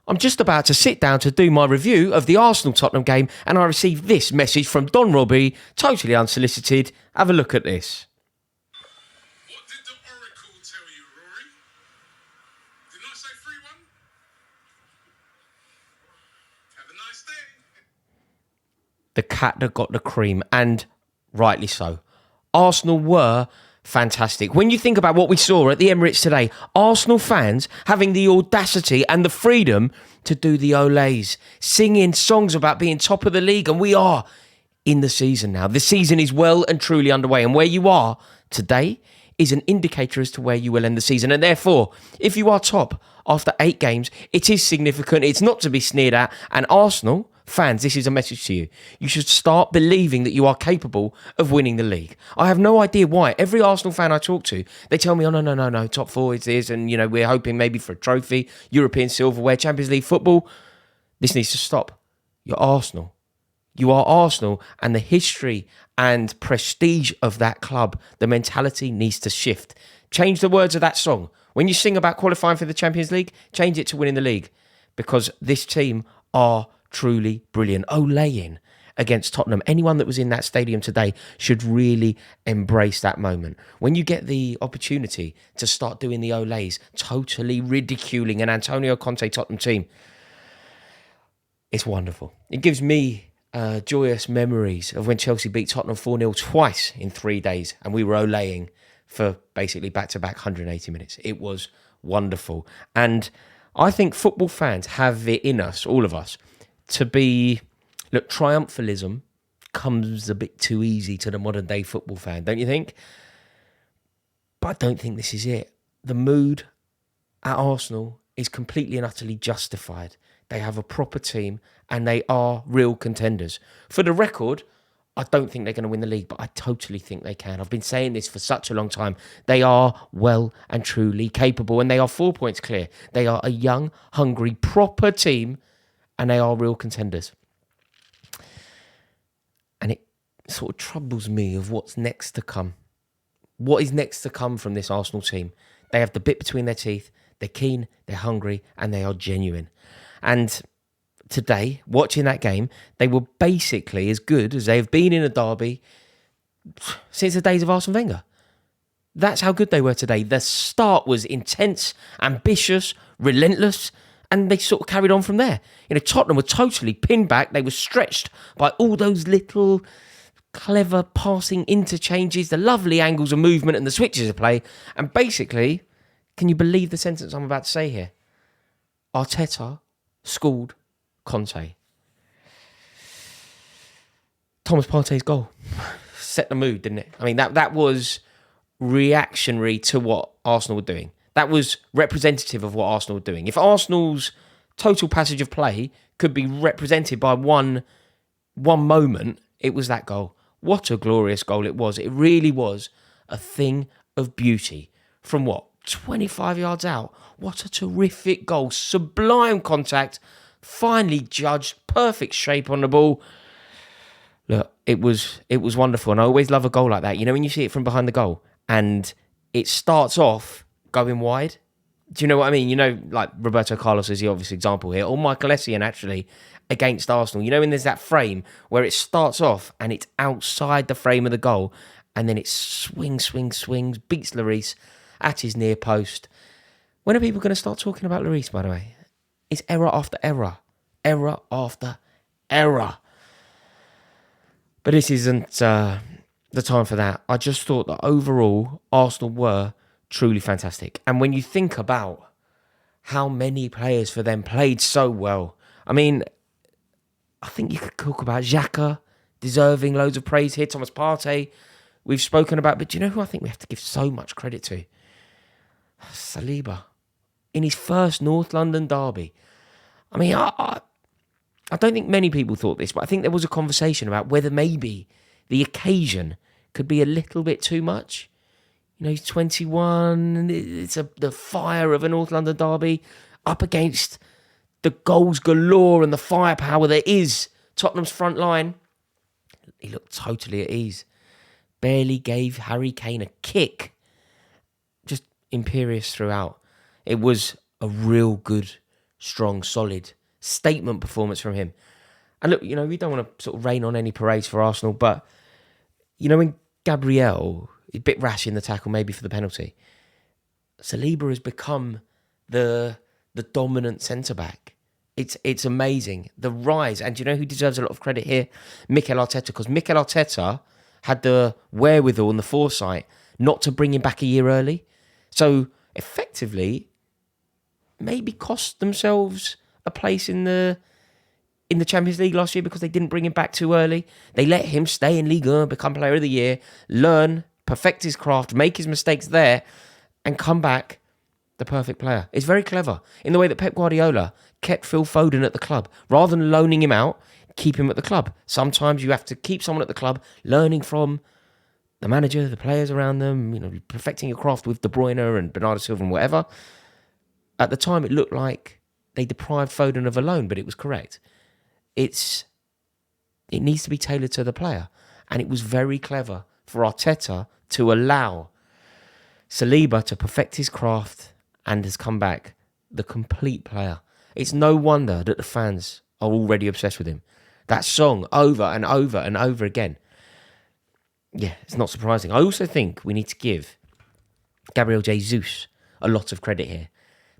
I'm just about to sit down to do my review of the Arsenal-Tottenham game, and I received this message from Don Robbie, totally unsolicited. Have a look at this. What did the Oracle tell you, Rory? Did I say 3-1? Have a nice day. The cat that got the cream, and rightly so. Arsenal were fantastic. When you think about what we saw at the Emirates today, Arsenal fans having the audacity and the freedom to do the Olays, singing songs about being top of the league, and we are in the season now. The season is well and truly underway, and where you are today is an indicator as to where you will end the season. And therefore, if you are top after 8 games, it is significant. It's not to be sneered at. And Arsenal fans, this is a message to you. You should start believing that you are capable of winning the league. I have no idea why. Every Arsenal fan I talk to, they tell me, oh, no, top 4 is this. And, we're hoping maybe for a trophy, European silverware, Champions League football. This needs to stop. You're Arsenal. You are Arsenal, and the history and prestige of that club, the mentality needs to shift. Change the words of that song. When you sing about qualifying for the Champions League, change it to winning the league, because this team are truly brilliant. Olaying against Tottenham. Anyone that was in that stadium today should really embrace that moment. When you get the opportunity to start doing the Olays, totally ridiculing an Antonio Conte Tottenham team, it's wonderful. It gives me joyous memories of when Chelsea beat Tottenham 4-0 twice in 3 days, and we were olaying for basically back-to-back 180 minutes. It was wonderful. And I think football fans have it in us, all of us, to be... Look, triumphalism comes a bit too easy to the modern-day football fan, don't you think? But I don't think this is it. The mood at Arsenal is completely and utterly justified. They have a proper team and they are real contenders. For the record, I don't think they're going to win the league, but I totally think they can. I've been saying this for such a long time. They are well and truly capable, and they are 4 points clear. They are a young, hungry, proper team, and they are real contenders. And it sort of troubles me of what's next to come. What is next to come from this Arsenal team? They have the bit between their teeth. They're keen, they're hungry, and they are genuine. And today, watching that game, they were basically as good as they have been in a derby since the days of Arsene Wenger. That's how good they were today. The start was intense, ambitious, relentless, and they sort of carried on from there. Tottenham were totally pinned back. They were stretched by all those little clever passing interchanges, the lovely angles of movement and the switches of play. And basically, can you believe the sentence I'm about to say here? Arteta schooled Conte. Thomas Partey's goal set the mood, didn't it? I mean, that was reactionary to what Arsenal were doing. That was representative of what Arsenal were doing. If Arsenal's total passage of play could be represented by one moment, it was that goal. What a glorious goal it was. It really was a thing of beauty. From 25 yards out. What a terrific goal. Sublime contact. Finely judged. Perfect shape on the ball. Look, it was wonderful. And I always love a goal like that. When you see it from behind the goal and it starts off going wide. Do you know what I mean? Like Roberto Carlos is the obvious example here. Or Michael Essien actually against Arsenal. When there's that frame where it starts off and it's outside the frame of the goal. And then it swings, beats Lloris at his near post. When are people going to start talking about Lloris, by the way? It's error after error. Error after error. But this isn't the time for that. I just thought that overall, Arsenal were truly fantastic. And when you think about how many players for them played so well, I mean, I think you could talk about Xhaka, deserving loads of praise here. Thomas Partey, we've spoken about. But do you know who I think we have to give so much credit to? Saliba. In his first North London derby. I mean, I don't think many people thought this, but I think there was a conversation about whether maybe the occasion could be a little bit too much. He's 21, and it's the fire of a North London derby up against the goals galore and the firepower that is Tottenham's front line. He looked totally at ease. Barely gave Harry Kane a kick. Just imperious throughout. It was a real good, strong, solid statement performance from him. And look, we don't want to sort of rain on any parades for Arsenal, but, when Gabriel is a bit rash in the tackle, maybe for the penalty, Saliba has become the dominant centre-back. It's amazing. The rise, and do you know who deserves a lot of credit here? Mikel Arteta, because Mikel Arteta had the wherewithal and the foresight not to bring him back a year early. So, effectively, maybe cost themselves a place in the Champions League last year because they didn't bring him back too early. They let him stay in Ligue 1, become Player of the Year, learn, perfect his craft, make his mistakes there, and come back the perfect player. It's very clever in the way that Pep Guardiola kept Phil Foden at the club. Rather than loaning him out, keep him at the club. Sometimes you have to keep someone at the club, learning from the manager, the players around them, perfecting your craft with De Bruyne and Bernardo Silva and whatever. At the time, it looked like they deprived Foden of a loan, but it was correct. It needs to be tailored to the player. And it was very clever for Arteta to allow Saliba to perfect his craft and has come back the complete player. It's no wonder that the fans are already obsessed with him. That song over and over and over again. Yeah, it's not surprising. I also think we need to give Gabriel Jesus a lot of credit here.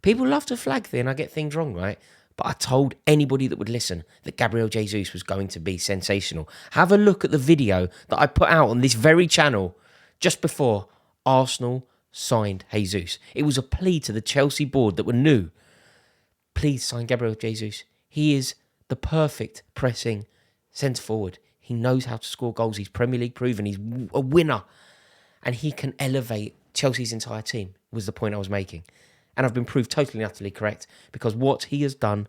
People love to flag and I get things wrong, right? But I told anybody that would listen that Gabriel Jesus was going to be sensational. Have a look at the video that I put out on this very channel just before Arsenal signed Jesus. It was a plea to the Chelsea board that were new. Please sign Gabriel Jesus. He is the perfect pressing centre-forward. He knows how to score goals. He's Premier League proven. He's a winner. And he can elevate Chelsea's entire team, was the point I was making. And I've been proved totally and utterly correct because what he has done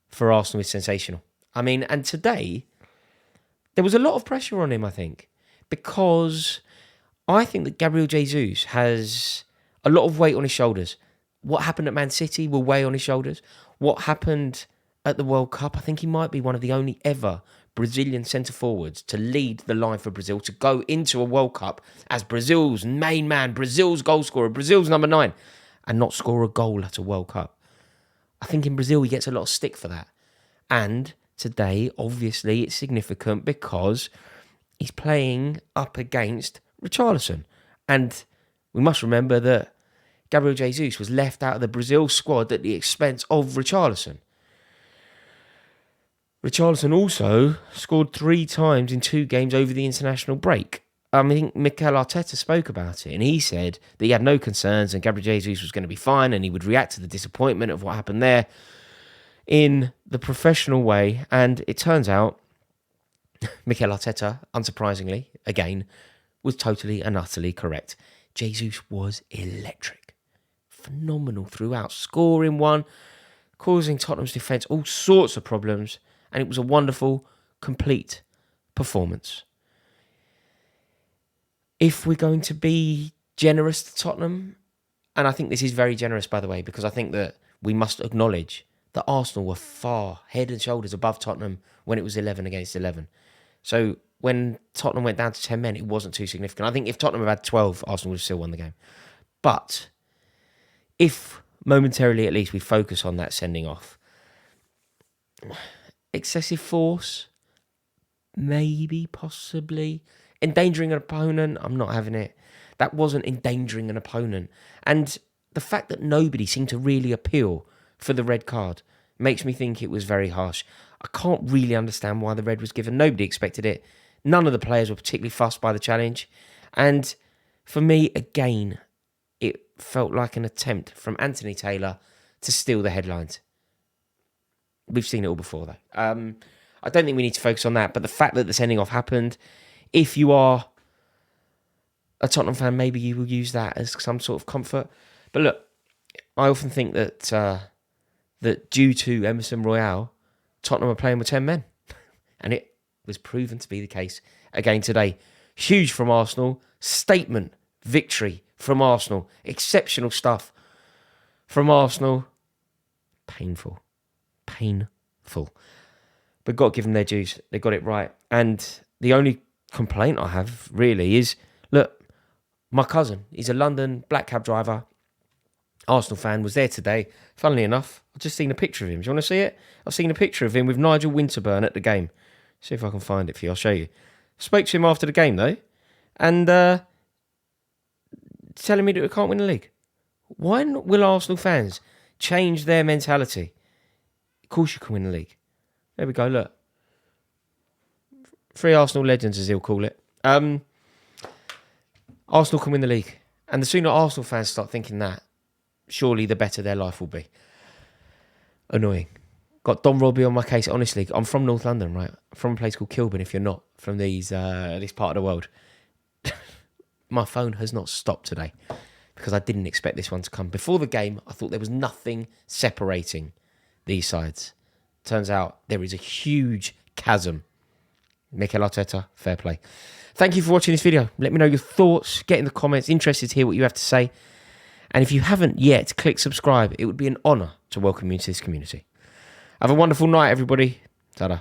for Arsenal is sensational. I mean, and today, there was a lot of pressure on him, I think, because I think that Gabriel Jesus has a lot of weight on his shoulders. What happened at Man City will weigh on his shoulders. What happened at the World Cup, I think he might be one of the only ever Brazilian centre-forwards to lead the line for Brazil, to go into a World Cup as Brazil's main man, Brazil's goal scorer, Brazil's number 9, and not score a goal at a World Cup. I think in Brazil he gets a lot of stick for that. And today, obviously, it's significant because he's playing up against Richarlison. And we must remember that Gabriel Jesus was left out of the Brazil squad at the expense of Richarlison. Richarlison also scored 3 times in 2 games over the international break. I think Mikel Arteta spoke about it and he said that he had no concerns and Gabriel Jesus was going to be fine and he would react to the disappointment of what happened there in the professional way. And it turns out Mikel Arteta, unsurprisingly, again, was totally and utterly correct. Jesus was electric. Phenomenal throughout. Scoring one, causing Tottenham's defence all sorts of problems. And it was a wonderful, complete performance. If we're going to be generous to Tottenham, and I think this is very generous, by the way, because I think that we must acknowledge that Arsenal were far head and shoulders above Tottenham when it was 11 against 11. So when Tottenham went down to 10 men, it wasn't too significant. I think if Tottenham had 12, Arsenal would have still won the game. But if momentarily at least we focus on that sending off, excessive force, maybe, possibly. Endangering an opponent, I'm not having it. That wasn't endangering an opponent. And the fact that nobody seemed to really appeal for the red card makes me think it was very harsh. I can't really understand why the red was given. Nobody expected it. None of the players were particularly fussed by the challenge. And for me, again, it felt like an attempt from Anthony Taylor to steal the headlines. We've seen it all before, though. I don't think we need to focus on that. But the fact that the sending off happened, if you are a Tottenham fan, maybe you will use that as some sort of comfort. But look, I often think that that due to Emerson Royale, Tottenham are playing with 10 men. And it was proven to be the case again today. Huge from Arsenal. Statement victory from Arsenal. Exceptional stuff from Arsenal. Painful. But got to give them their dues. They got it right. And the only complaint I have really is, look, my cousin, he's a London black cab driver. Arsenal fan, was there today. Funnily enough, I've just seen a picture of him. Do you want to see it? I've seen a picture of him with Nigel Winterburn at the game. See if I can find it for you. I'll show you. Spoke to him after the game, though, and telling me that we can't win the league. When will Arsenal fans change their mentality? Of course you can win the league. There we go, look. 3 Arsenal legends, as he'll call it. Arsenal can win the league. And the sooner Arsenal fans start thinking that, surely the better their life will be. Annoying. Got Don Robbie on my case. Honestly, I'm from North London, right? I'm from a place called Kilburn, if you're not from this part of the world. My phone has not stopped today because I didn't expect this one to come. Before the game, I thought there was nothing separating these sides. Turns out there is a huge chasm. Mikel Arteta, fair play. Thank you for watching this video. Let me know your thoughts. Get in the comments. Interested to hear what you have to say. And if you haven't yet, click subscribe. It would be an honour to welcome you into this community. Have a wonderful night, everybody. Ta-da.